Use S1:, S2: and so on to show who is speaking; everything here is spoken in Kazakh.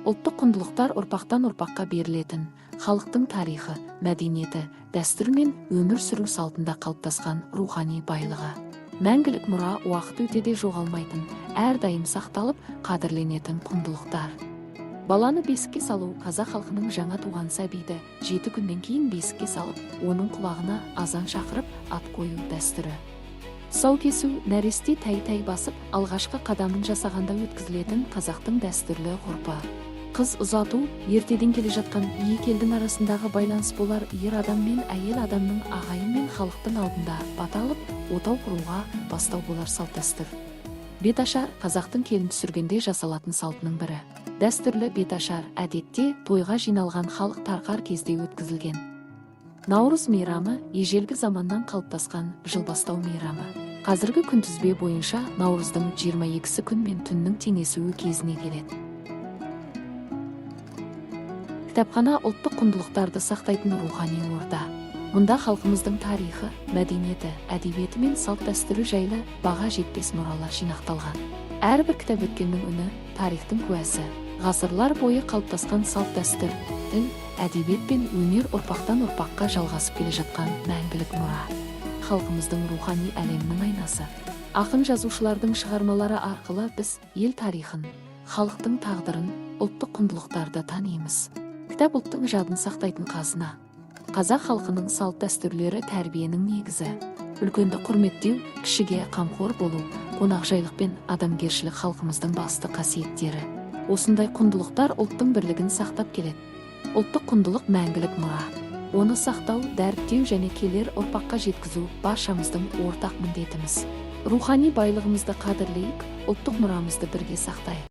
S1: Ұлттық құндылықтар ұрпақтан ұрпаққа берілетін, халықтың тарихы, мәдениеті, дәстүр мен өмір сүру салтында қалыптасқан рухани байлығы. Мәңгілік мұра уақыт өте де жоғалмайтын, әрдайым сақталып, қадірленетін құндылықтар. Баланы бесікке салу қазақ халқының жаңа туған сәбиді 7 күннен кейін бесікке салып, оның құлағына азан шақырып ат қою дәстүрі. Тұсау кесу нәресте тәй-тәй басып, алғашқы қадамын жасағанда өткізілетін қазақтың дәстүрлі ғұрпы. Қыз ұзату ертеден келе жатқан екі елдің арасындағы байланыс болар, ер адам мен әйел адамның ағайын мен халықтың алдында бата алып, отау құруға бастау болар салт дәстүр. Беташар қазақтың келін түсіргенде жасалатын салтының бірі. Дәстүрлі беташар әдетте тойға жиналған халық тарқар кезде өткізілген. Наурыз мейрамы ежелгі заманнан қалыптасқан жыл бастау мейрамы. Қазіргі күнтізбе бойынша наурыздың 22-сі күн мен түннің теңесуі кезіне келеді. Кітапхана ұлттық құндылықтарды сақтайтын рухани орда. Мұнда халқымыздың тарихы, мәдениеті, әдебиеті мен салт дәстүрі жайлы баға жетпес мұралар жинақталған. Әрбір кітап өткеннің үні, тарихтың куәсі. Ғасырлар бойы қалыптасқан салт дәстүр, тіл, әдебиет пен өнер ұрпақтан ұрпаққа жалғасып келе жатқан мәңгілік мұра. Халқымыздың рухани әлемінің айнасы. Ақын жазушылардың шығармалары арқылы біз ел тарихын, халықтың тағдырын, ұлттық құндылықтарды танимыз. Кітап ұлттың жадын сақтайтын қазына. Қазақ халқының салт дәстүрлері тәрбиенің негізі. Үлкенді құрметтеу, кішіге қамқор болу, қонақжайлық пен адамгершілік халқымыздың басты қасиеттері. Осындай құндылықтар ұлттың бірлігін сақтап келеді. Ұлттық құндылық мәңгілік мұра. Оны сақтау, дәріптеу және келер ұрпаққа жеткізу баршамыздың ортақ міндетіміз. Рухани байлығымызды қадірлейік, ұлттық мұрамызды бірге сақтайық.